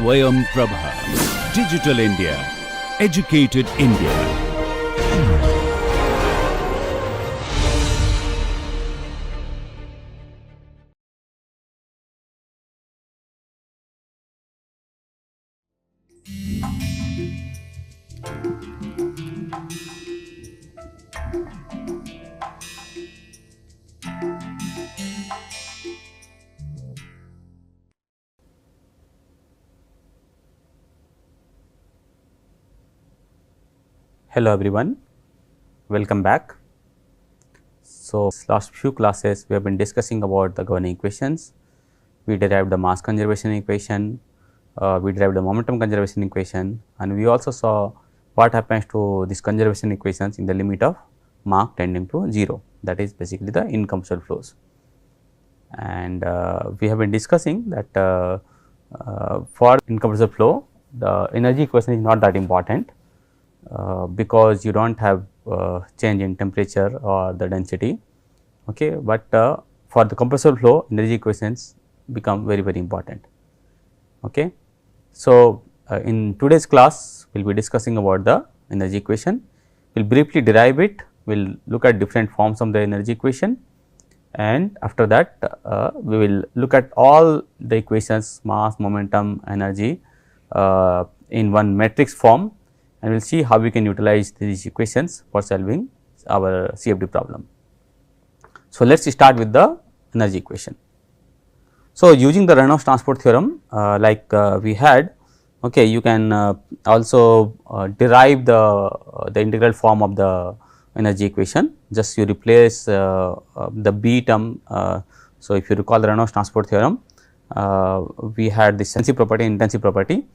SwayamPrabha. Digital India. Educated India. Hello everyone, welcome back. So, last few classes we have been discussing about the governing equations. We derived the mass conservation equation, we derived the momentum conservation equation, and we also saw what happens to these conservation equations in the limit of Mach tending to 0, that is basically the incompressible flows. And we have been discussing that for incompressible flow the energy equation is not that important. Because you do not have change in temperature or the density, okay. But for the compressible flow energy equations become very important, okay. So, in today's class we will be discussing about the energy equation. We will briefly derive it, we will look at different forms of the energy equation, and after that we will look at all the equations mass, momentum, energy in one matrix form, and we will see how we can utilize these equations for solving our CFD problem. So, let us start with the energy equation. So, using the Reynolds transport theorem we had, okay, you can also derive the integral form of the energy equation, just you replace the B term. So, if you recall the Reynolds transport theorem, we had the density property, intensity property,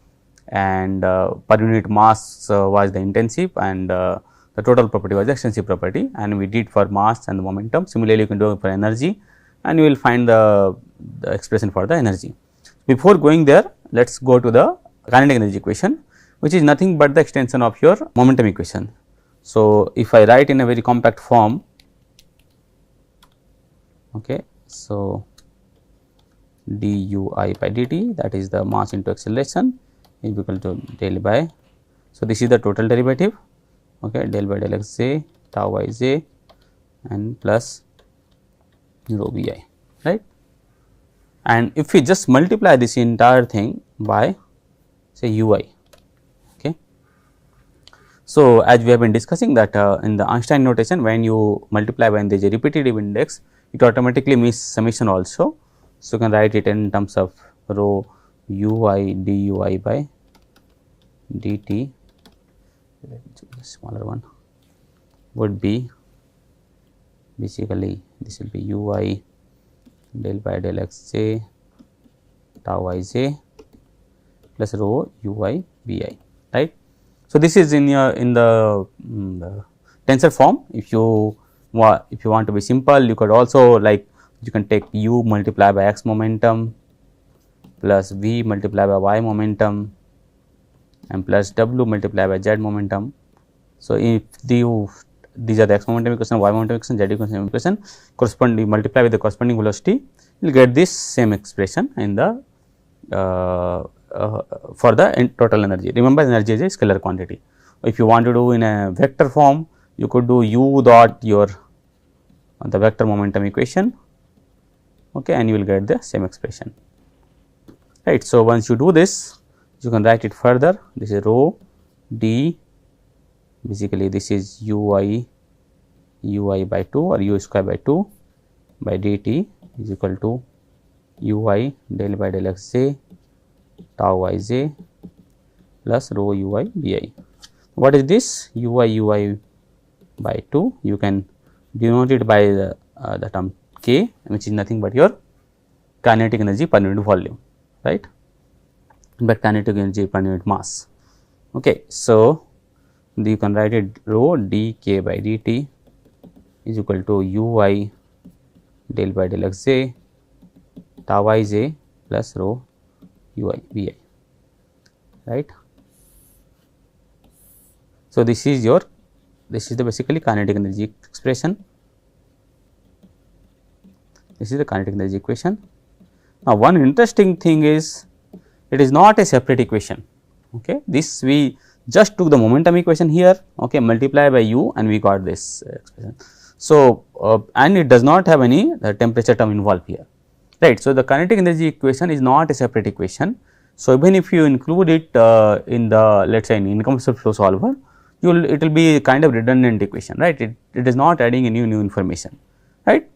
and per unit mass was the intensive, and the total property was the extensive property, and we did for mass and the momentum. Similarly, you can do it for energy, and you will find the expression for the energy. Before going there, let us go to the kinetic energy equation, which is nothing but the extension of your momentum equation. So, if I write in a very compact form, okay, so dui by dt, that is the mass into acceleration, is equal to del by. So, this is the total derivative, okay, del by del x j tau y j and plus rho v I, right. And if we just multiply this entire thing by say u I, okay. So, as we have been discussing that in the Einstein notation, when you multiply when there is a repetitive index, it automatically means summation also. So, you can write it in terms of rho u I du I by dt, the smaller one would be basically this will be u I del by del x j tau I j plus rho u I b I, right. So, this is in the tensor form. If you want to be simple, you could also like you can take u multiply by x momentum plus v multiply by y momentum and plus w multiply by z momentum. So, if these are the x momentum equation, y momentum equation, z equation corresponding multiply with the corresponding velocity, you will get this same expression in the for the total energy. Remember, energy is a scalar quantity. If you want to do in a vector form, you could do u dot your the vector momentum equation, okay, and you will get the same expression, right. So, once you do this, you can write it further. This is rho d, basically this is u I by 2 or u square by 2 by dt is equal to u I del by del x j tau I j plus rho u I b I. What is this? u I by 2, you can denote it by the term k, which is nothing but your kinetic energy per unit volume, right, but kinetic energy per unit mass, okay. So, you can write it rho dk by dt is equal to u I del by del x j tau I j plus rho u I b I, right. So, this is the basically kinetic energy expression. This is the kinetic energy equation. Now, one interesting thing is it is not a separate equation. Okay. This we just took the momentum equation here, okay, multiply by u and we got this expression. So, and it does not have any temperature term involved here, right. So, the kinetic energy equation is not a separate equation. So, even if you include it in the let us say in incompressible flow solver, you will it will be kind of redundant equation, right. It is not adding any new information, right.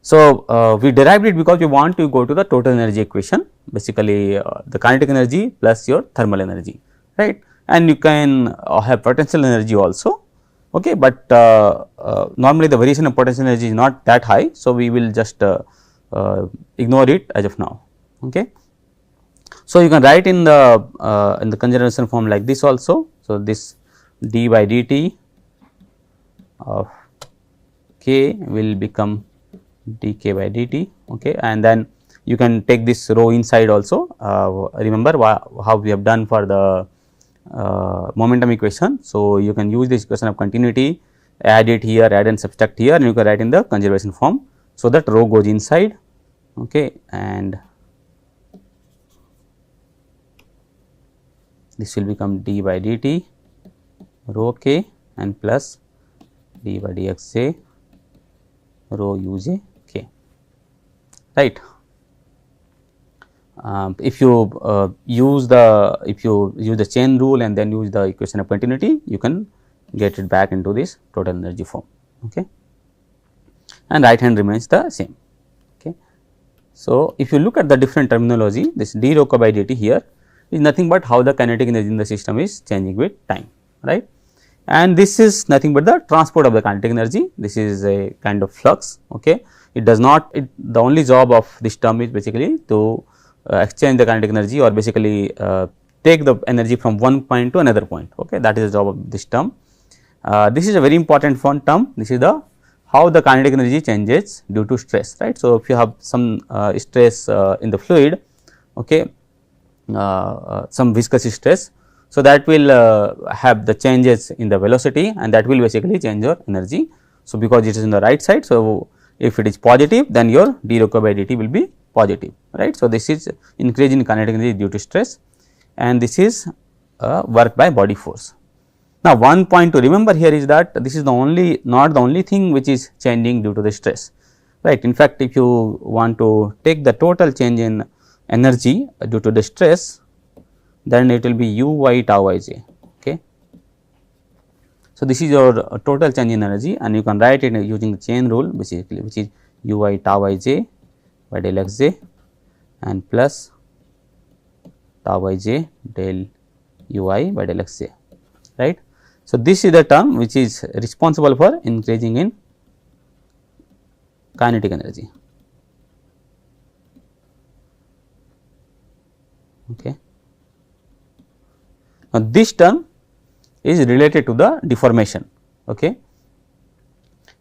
So, we derived it because we want to go to the total energy equation, basically the kinetic energy plus your thermal energy, right, and you can have potential energy also, okay, but normally the variation of potential energy is not that high. So, we will just ignore it as of now, okay. So, you can write in the conservation form like this also. So, this d by dt of k will become dk by dt, okay, and then you can take this rho inside also. Remember how we have done for the momentum equation. So, you can use this equation of continuity, add it here, add and subtract here, and you can write in the conservation form. So, that rho goes inside, okay, and this will become d by dt rho k and plus d by dxj rho uj k, right. If you use the chain rule and then use the equation of continuity, you can get it back into this total energy form, okay, and right hand remains the same, okay. So, if you look at the different terminology, this d rho k by dt here is nothing but how the kinetic energy in the system is changing with time, right, and this is nothing but the transport of the kinetic energy. This is a kind of flux, okay. It does not, the only job of this term is basically to exchange the kinetic energy or basically take the energy from one point to another point, okay. That is the job of this term. This is a very important fun term. This is the how the kinetic energy changes due to stress, right. So, if you have some stress in the fluid, okay, some viscous stress, so that will have the changes in the velocity and that will basically change your energy. So, because it is in the right side, so if it is positive, then your d rho k by dt will be positive, right. So, this is increase in kinetic energy due to stress and this is work by body force. Now, one point to remember here is that this is not the only thing which is changing due to the stress, right. In fact, if you want to take the total change in energy due to the stress, then it will be u y tau I j, okay. So, this is your total change in energy and you can write it using the chain rule basically, which is u y tau I j by del x j and plus tau I j del u I by del x j, right. So, this is the term which is responsible for increasing in kinetic energy, okay. Now, this term is related to the deformation, okay,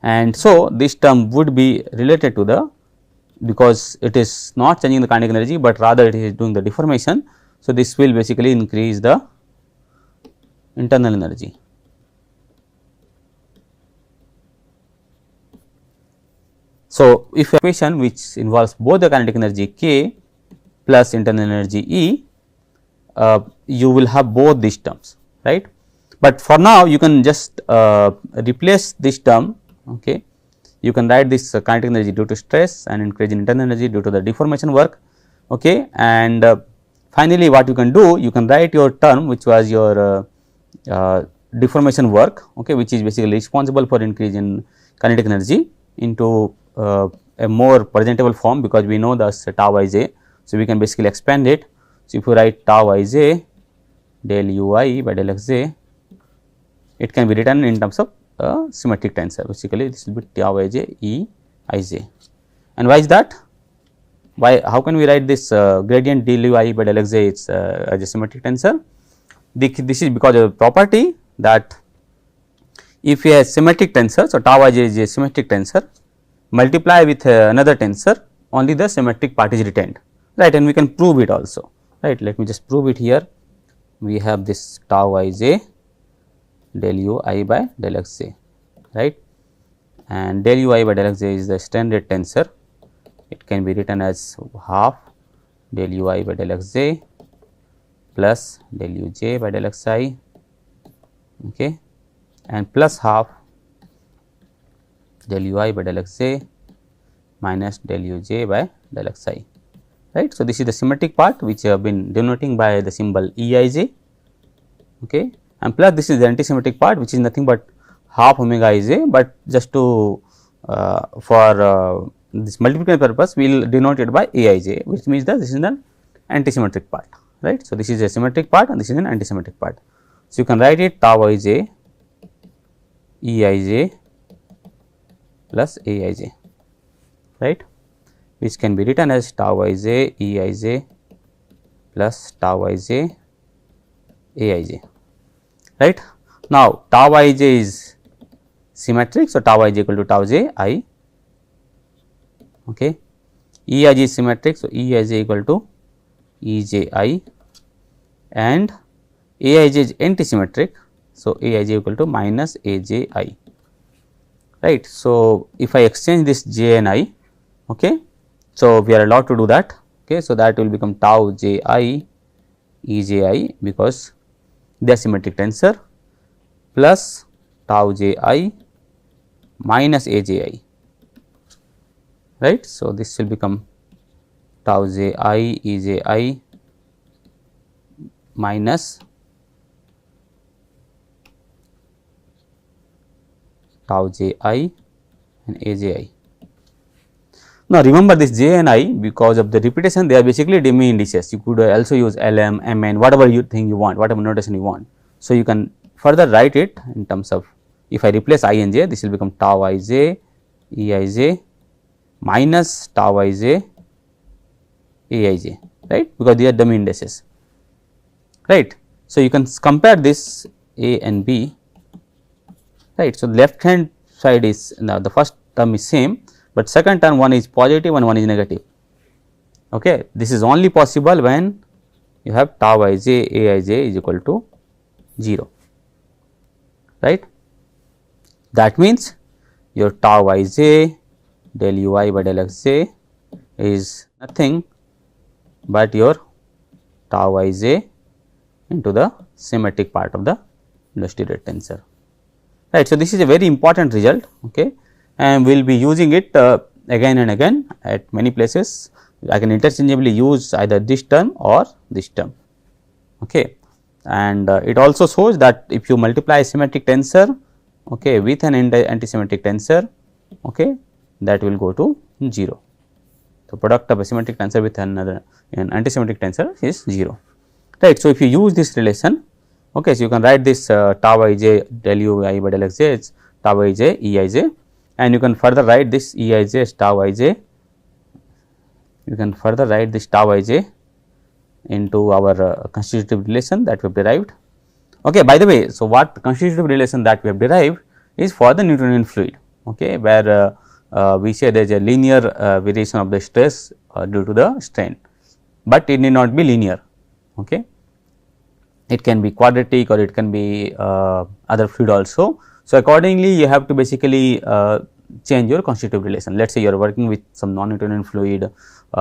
and so this term would be related to the, because it is not changing the kinetic energy, but rather it is doing the deformation. So, this will basically increase the internal energy. So, if equation which involves both the kinetic energy k plus internal energy E, you will have both these terms, right. But for now you can just replace this term, okay. You can write this kinetic energy due to stress and increase in internal energy due to the deformation work, okay. And finally, what you can do, you can write your term which was your deformation work, okay, which is basically responsible for increase in kinetic energy into a more presentable form, because we know the tau I j. So, we can basically expand it. So, if you write tau I j del u I by del x j, it can be written in terms of symmetric tensor. Basically, this will be tau I j E I j. And why is that? Why? How can we write this gradient del u I by del x j as a symmetric tensor? This is because of the property that if you have symmetric tensor, so tau I j is a symmetric tensor, multiply with another tensor, only the symmetric part is retained, right, and we can prove it also, right. Let me just prove it here. We have this tau I j del u I by del x j, right, and del u I by del x j is the standard tensor. It can be written as half del ui by del xj plus del uj by del xi, okay, and plus half del ui by del xj minus del uj by del xi, right. So, this is the symmetric part which I have been denoting by the symbol Eij, okay, and plus this is the antisymmetric part which is nothing but half omega ij, but just to for this multiplication purpose we will denote it by Aij, which means that this is an antisymmetric part, right. So, this is a symmetric part and this is an antisymmetric part. So, you can write it tau ij Eij plus Aij, right, which can be written as tau ij Eij plus tau ij Aij, right. Now, tau ij is symmetric. So, tau ij equal to tau j I, okay. Eij is symmetric. So, Eij equal to Ej I, and Aij is antisymmetric. So, Aij equal to minus Aj I, right. So, if I exchange this j and I, okay, so we are allowed to do that, okay. So, that will become tau j I Ej I because they are symmetric tensor plus tau j I minus Aj I, right. So, this will become tau j I Ej I minus tau j I and Aj I. Now, remember this j and I, because of the repetition they are basically dummy indices. You could also use Lm, Mn, whatever you think you want, whatever notation you want. So, you can further write it in terms of, if I replace I and j, this will become tau ij Eij minus tau ij Aij, right, because they are dummy indices, right. So, you can compare this A and B, right. So, left hand side is now the first term is same, but second term one is positive and one is negative, okay. This is only possible when you have tau ij Aij is equal to 0, right. That means, your tau ij del ui by del xj is nothing but your tau ij into the symmetric part of the illustrated tensor, right. So, this is a very important result, okay, and we will be using it again and again at many places. I can interchangeably use either this term or this term, okay, and it also shows that if you multiply a symmetric tensor, okay, with an antisymmetric tensor, okay, that will go to 0. The product of a symmetric tensor with another antisymmetric tensor is 0, right. So, if you use this relation, okay, so you can write this tau ij del ui by del xj is tau ij Eij, and you can further write this Eij as tau ij, you can further write this tau ij into our constitutive relation that we have derived. Okay, by the way, so what constitutive relation that we have derived is for the Newtonian fluid, okay, where we say there is a linear variation of the stress due to the strain, but it need not be linear, okay. It can be quadratic or it can be other fluid also. So, accordingly you have to basically change your constitutive relation. Let us say you are working with some non-Newtonian fluid,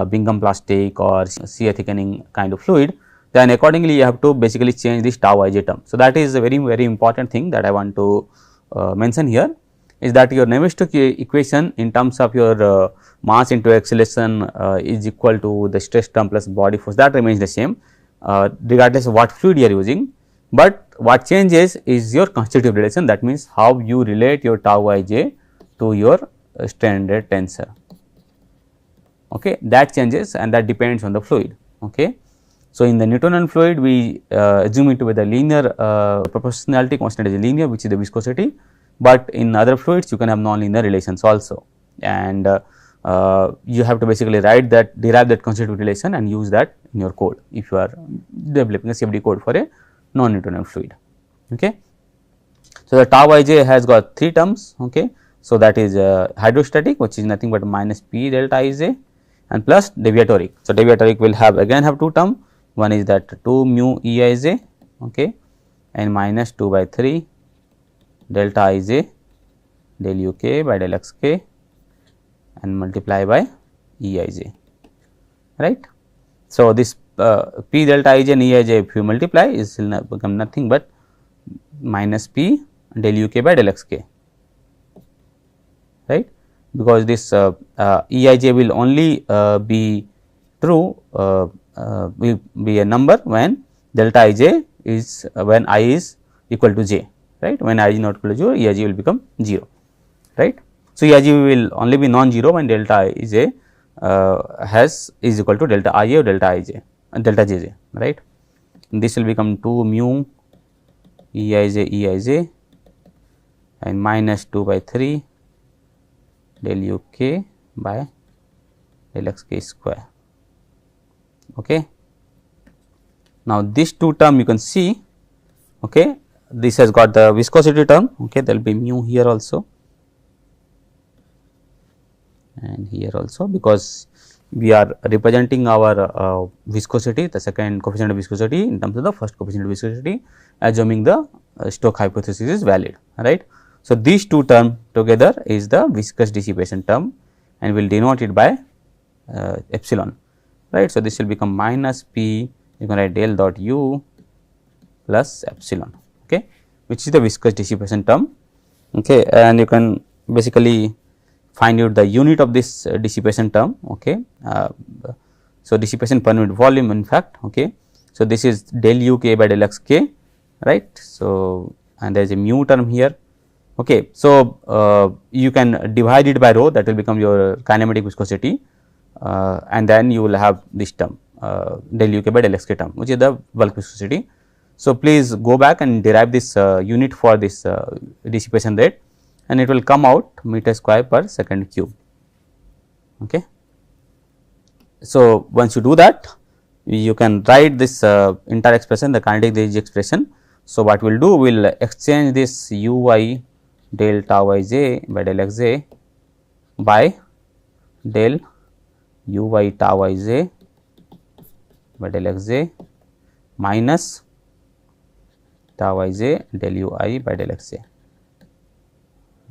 Bingham plastic or shear thickening kind of fluid, then accordingly you have to basically change this tau ij term. So, that is a very important thing that I want to mention here, is that your Navier-Stokes equation in terms of your mass into acceleration is equal to the stress term plus body force, that remains the same regardless of what fluid you are using, but what changes is your constitutive relation, that means how you relate your tau ij to your standard tensor, okay, that changes and that depends on the fluid, okay. So, in the Newtonian fluid we assume it to be the linear proportionality constant is linear, which is the viscosity, but in other fluids you can have non-linear relations also, and you have to basically write that, derive that constitutive relation and use that in your code if you are developing a CFD code for a non-Newtonian fluid, okay. So, the tau ij has got 3 terms, okay. So, that is hydrostatic, which is nothing but minus p delta ij, and plus deviatoric. So, deviatoric will have again have 2 term, one is that 2 mu Eij, okay, and minus 2 by 3 delta ij del uk by del xk and multiply by Eij, right. So, this P delta ij and E ij if you multiply is will become nothing but minus P del u k by del x k, right, because this E ij will only be true, will be a number when delta ij is when I is equal to j, right. When I is not equal to 0, E ij will become 0, right. So, E ij will only be non-zero when delta ij is equal to delta I or delta ij delta jj, right. This will become 2 mu E ij and minus 2 by 3 del u k by del x k square. Okay. Now, this two term you can see, okay, this has got the viscosity term, okay, there will be mu here also and here also, because we are representing our viscosity, the second coefficient of viscosity in terms of the first coefficient of viscosity, assuming the Stokes hypothesis is valid, right. So, these two terms together is the viscous dissipation term and we will denote it by epsilon, right. So, this will become minus P, you can write del dot u plus epsilon, okay, which is the viscous dissipation term, okay, and you can basically find out the unit of this dissipation term, okay. So, dissipation per unit volume in fact, okay. So, this is del u k by del x k, right. So, and there is a mu term here, okay. So, you can divide it by rho, that will become your kinematic viscosity, and then you will have this term del u k by del x k term, which is the bulk viscosity. So, please go back and derive this unit for this dissipation rate and it will come out meter square per second cube, okay. So, once you do that, you can write this entire expression, the kinetic energy expression. So, what we will do, we will exchange this u y del tau I j by del x j by del u y tau I j by del x j minus tau I j del u I by del x j,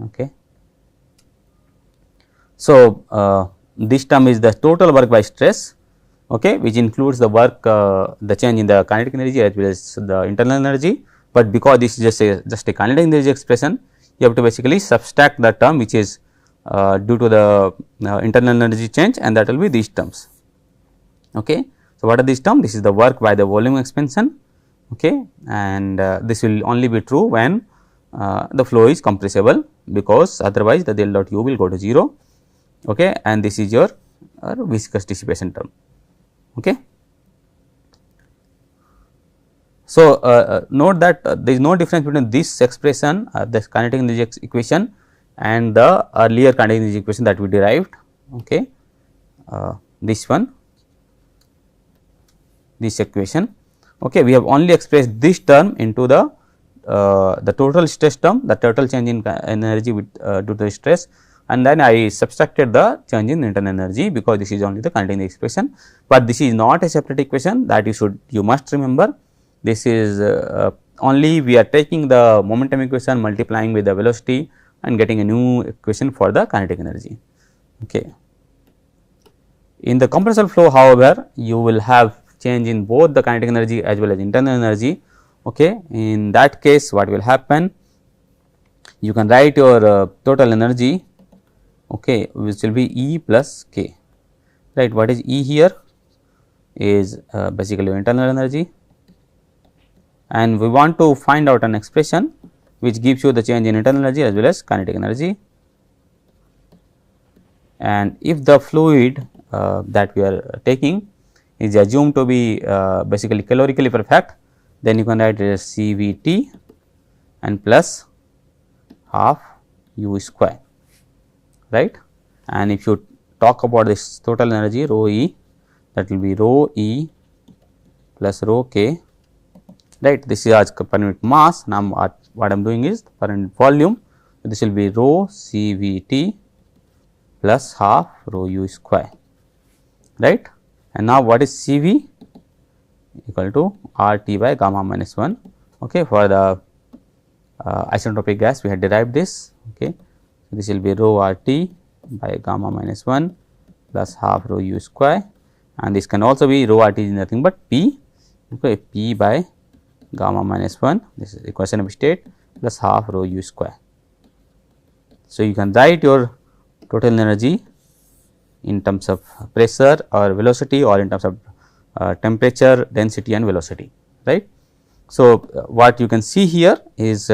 okay. So, this term is the total work by stress, okay, which includes the work, the change in the kinetic energy as well as the internal energy, but because this is just a kinetic energy expression, you have to basically subtract the term which is due to the internal energy change, and that will be these terms, okay. So, what are these terms? This is the work by the volume expansion, okay, and this will only be true when the flow is compressible, because otherwise the del dot u will go to 0, okay, and this is your viscous dissipation term, okay. So, note that there is no difference between this expression, the kinetic energy equation, and the earlier kinetic energy equation that we derived, okay, this one, this equation, okay. We have only expressed this term into the total stress term, the total change in energy with due to the stress, and then I subtracted the change in internal energy, because this is only the kinetic energy expression, but this is not a separate equation, that you must remember. This is only we are taking the momentum equation, multiplying with the velocity and getting a new equation for the kinetic energy, okay. In the compressible flow, however, you will have change in both the kinetic energy as well as internal energy, okay. In that case, what will happen, you can write your total energy, okay, which will be E plus K, right. What is E here is basically your internal energy, and we want to find out an expression which gives you the change in internal energy as well as kinetic energy. And if the fluid that we are taking is assumed to be basically calorically perfect, then you can write it as CVT and plus half u square, right. And if you talk about this total energy rho E, that will be rho E plus rho K, right. This is as per unit mass. Now, what I am doing is per unit volume, so this will be rho CVT plus half rho u square, right. And now, what is CV? Equal to RT by gamma minus 1, okay. For the isentropic gas, we had derived this, okay. So, this will be rho RT by gamma minus 1 plus half rho u square, and this can also be rho RT is nothing but P, okay, P by gamma minus 1, this is equation of state, plus half rho u square. So, you can write your total energy in terms of pressure or velocity, or in terms of temperature, density and velocity, right. So, what you can see here is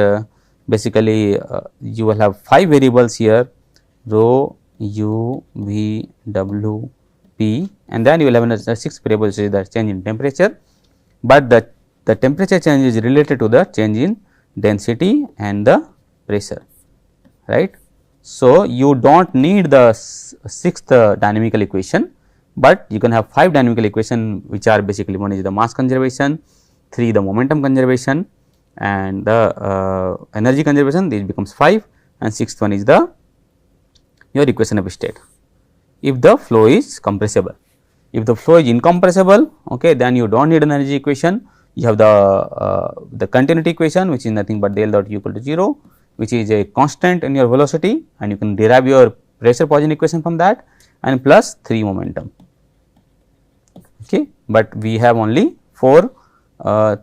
basically you will have 5 variables here, rho, u, v, w, p, and then you will have another 6 variables, which is the change in temperature, but the temperature change is related to the change in density and the pressure, right. So, you do not need the 6th dynamical equation, but you can have 5 dynamical equation, which are basically, one is the mass conservation, 3 the momentum conservation, and the energy conservation, this becomes 5, and 6th one is the your equation of state. If the flow is compressible, if the flow is incompressible, okay, then you do not need an energy equation. You have the continuity equation, which is nothing but del dot u equal to 0, which is a constant in your velocity, and you can derive your pressure position equation from that, and plus 3 momentum, okay. But we have only 4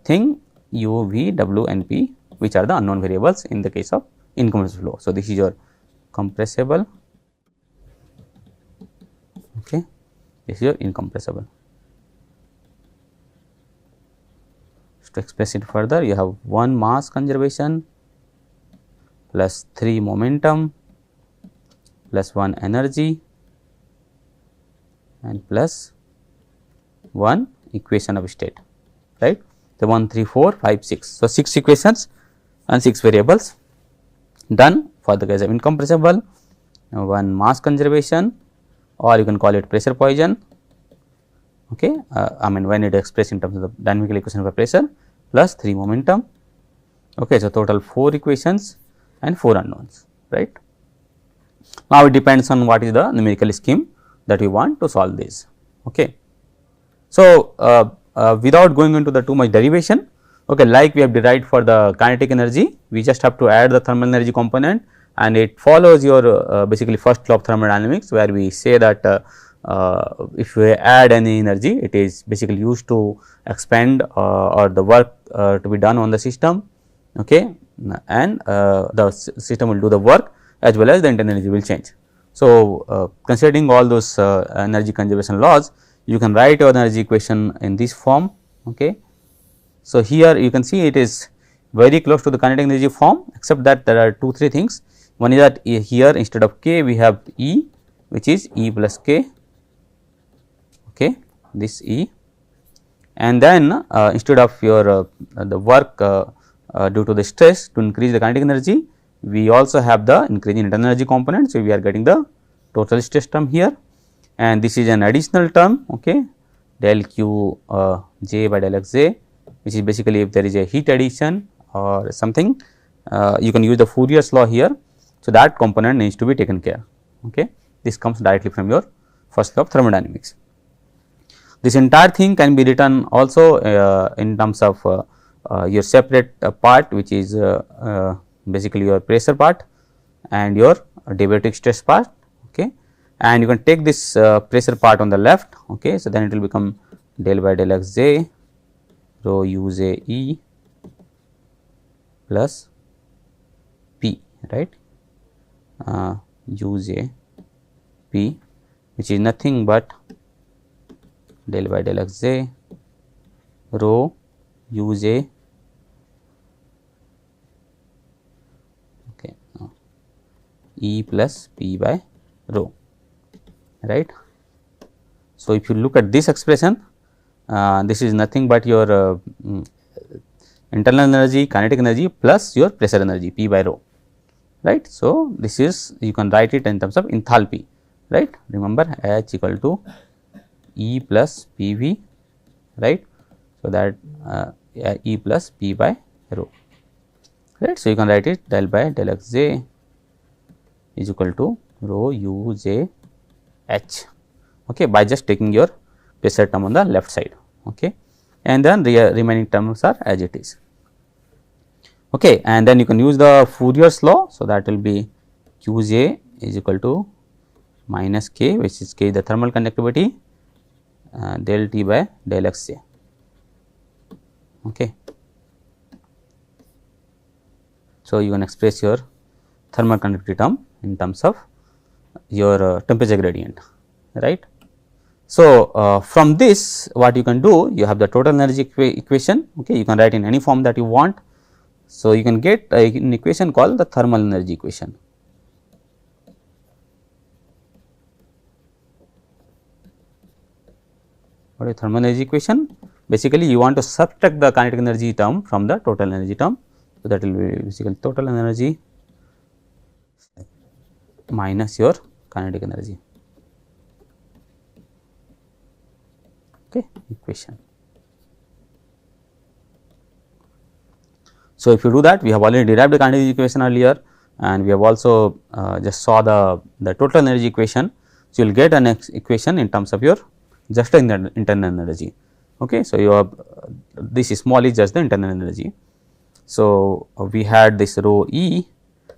thing u, v, w and p, which are the unknown variables in the case of incompressible flow. So, this is your compressible, okay, this is your incompressible. To express it further, you have 1 mass conservation plus 3 momentum plus 1 energy and plus 1 equation of state, right. So, 1, 3, 4, 5, 6. So, 6 equations and 6 variables done for the case of incompressible, 1 mass conservation, or you can call it pressure Poisson, okay. I mean, when it expressed in terms of the dynamical equation of a pressure, plus 3 momentum, okay. So, total 4 equations and 4 unknowns, right. Now, it depends on what is the numerical scheme that we want to solve this, okay. So, without going into the too much derivation, okay, like we have derived for the kinetic energy, we just have to add the thermal energy component, and it follows your basically first law of thermodynamics, where we say that if we add any energy, it is basically used to expand or the work to be done on the system, okay, and the system will do the work as well as the internal energy will change. So, considering all those energy conservation laws, you can write your energy equation in this form, okay. So, here you can see it is very close to the kinetic energy form, except that there are 2-3 things. One is that here instead of k we have E, which is E plus k, okay, this E, and then instead of your the work due to the stress to increase the kinetic energy, we also have the increase in internal energy component. So, we are getting the total stress term here, and this is an additional term, okay, del q j by del x j, which is basically if there is a heat addition or something, you can use the Fourier's law here. So, that component needs to be taken care, okay. This comes directly from your first law of thermodynamics. This entire thing can be written also in terms of your separate part, which is basically your pressure part and your derivative stress part, okay. And you can take this pressure part on the left, okay. So, then it will become del by del x j rho u j E plus P, right, u j P, which is nothing but del by del x j rho u j, okay, E plus P by rho, right. So, if you look at this expression, this is nothing but your internal energy, kinetic energy plus your pressure energy P by rho, right. So, this is, you can write it in terms of enthalpy, right. Remember H equal to E plus P V, right. So, that E plus P by rho, right. So, you can write it del by del x j is equal to rho u j h, okay, by just taking your pressure term on the left side, okay, and then the remaining terms are as it is, okay. And then you can use the Fourier's law. So, that will be q j is equal to minus k, which is k the thermal conductivity, del T by del x j. Okay. So, you can express your thermal conductivity term in terms of your temperature gradient, right. So, from this what you can do, you have the total energy equation, okay. You can write in any form that you want. So, you can get an equation called the thermal energy equation. What is thermal energy equation? Basically, you want to subtract the kinetic energy term from the total energy term. So, that will be basically total energy minus your kinetic energy, okay, equation. So, if you do that, we have already derived the kinetic energy equation earlier, and we have also just saw the total energy equation. So, you will get an equation in terms of your just the internal energy, okay. So, you have this small is just the internal energy. So, we had this rho E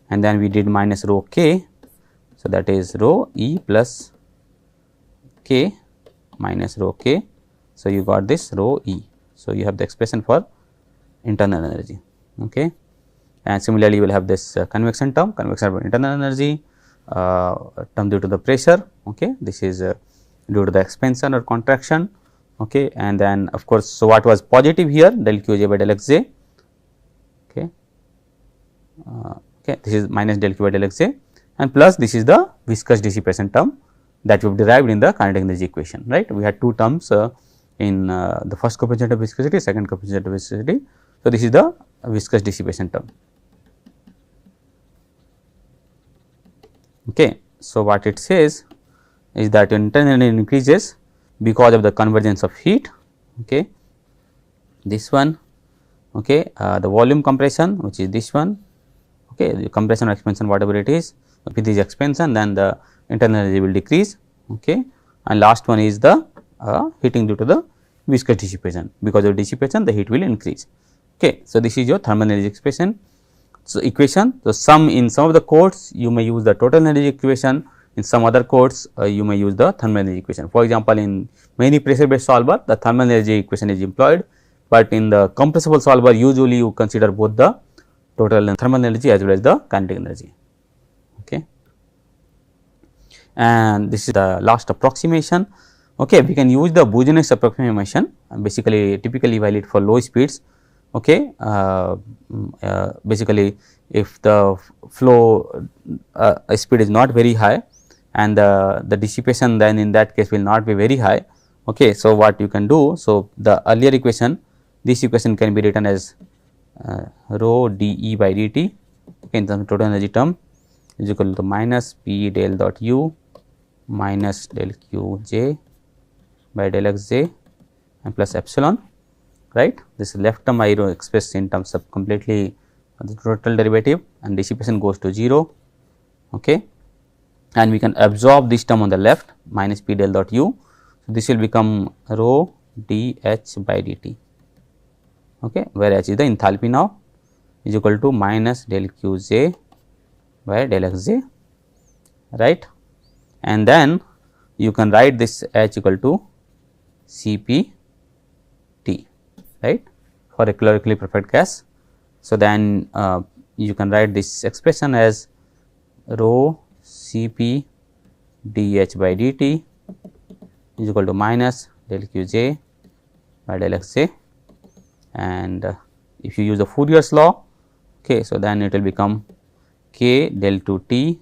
and then we did minus rho K. So, that is rho E plus K minus rho K. So, you got this rho E. So, you have the expression for internal energy, okay. And similarly, you will have this convection term, convection of internal energy term due to the pressure, okay. This is due to the expansion or contraction, okay. And then of course, so what was positive here, del Q j by del x j, okay. Okay, this is minus del Q by del x j, and plus this is the viscous dissipation term that we have derived in the kinetic energy equation, right. We had two terms in the first coefficient of viscosity, second coefficient of viscosity. So, this is the viscous dissipation term, okay. So, what it says is that internal energy increases because of the convergence of heat, okay. This one, okay, the volume compression, which is this one, okay, the compression or expansion whatever it is, with this expansion then the internal energy will decrease, okay. And last one is the heating due to the viscous dissipation, because of dissipation the heat will increase, okay. So, this is your thermal energy expression. So, equation. So, in some of the codes you may use the total energy equation, in some other codes you may use the thermal energy equation. For example, in many pressure based solver the thermal energy equation is employed, but in the compressible solver usually you consider both the total and thermal energy as well as the kinetic energy, okay. And this is the last approximation, okay. We can use the Bouguereau's approximation, basically typically valid for low speeds, okay. Basically if the flow speed is not very high and the dissipation, then in that case will not be very high, okay. So, what you can do, so the earlier equation, this equation can be written as rho dE by dt, okay, in terms of total energy term is equal to minus P del dot U minus del Q j by del x j and plus epsilon, right. This left term I expressed in terms of completely the total derivative, and dissipation goes to 0, okay. And we can absorb this term on the left minus P del dot U. So, this will become rho d h by dt, okay, where h is the enthalpy now, is equal to minus del Q j by del x j, right. And then you can write this h equal to C p T, right, for a calorically perfect gas. So, then you can write this expression as rho C p dH by dt is equal to minus del Q j by del x j, and if you use the Fourier's law, okay, so then it will become K del 2 T,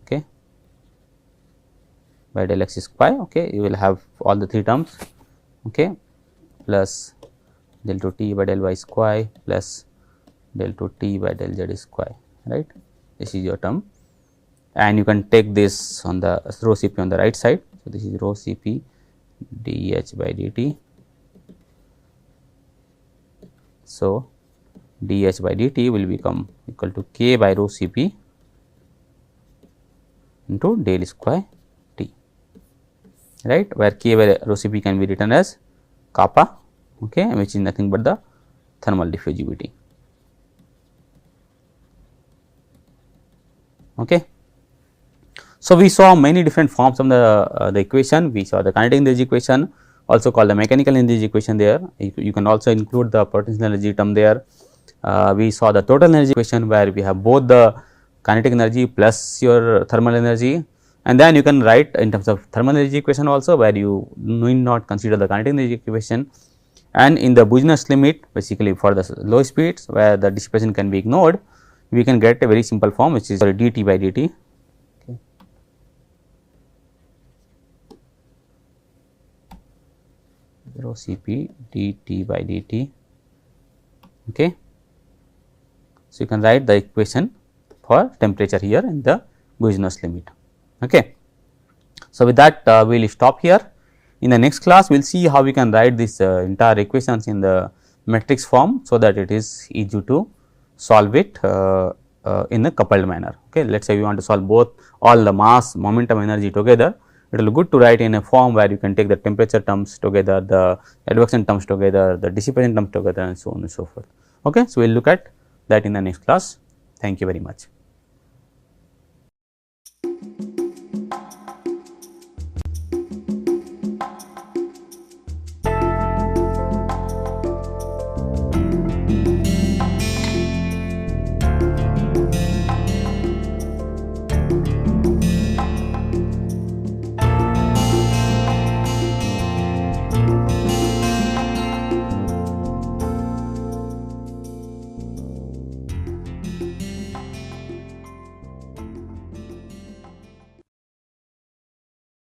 okay, by del x square, okay. You will have all the three terms, okay, plus del 2 T by del y square plus del 2 T by del z square, right. This is your term, and you can take this on the rho C p on the right side. So, this is rho C p dH by dt. So, dH by dt will become equal to K by rho C p into del square T, right, where K by rho C p can be written as kappa, okay, which is nothing but the thermal diffusivity, okay. So, we saw many different forms of the equation. We saw the kinetic energy equation, also called the mechanical energy equation there. You can also include the potential energy term there. We saw the total energy equation, where we have both the kinetic energy plus your thermal energy, and then you can write in terms of thermal energy equation also, where you need not consider the kinetic energy equation. And in the Business limit, basically for the low speeds where the dissipation can be ignored, we can get a very simple form, which is dt by dt. Okay. 0 Cp dt by dt. Okay. So, you can write the equation for temperature here in the Business limit. Okay. So, with that we will stop here. In the next class, we will see how we can write this entire equations in the matrix form, so that it is easy to solve it in a coupled manner. Okay. Let us say we want to solve both all the mass, momentum, energy together. It will be good to write in a form where you can take the temperature terms together, the advection terms together, the dissipation terms together, and so on and so forth. Okay. So, we will look at that in the next class. Thank you very much.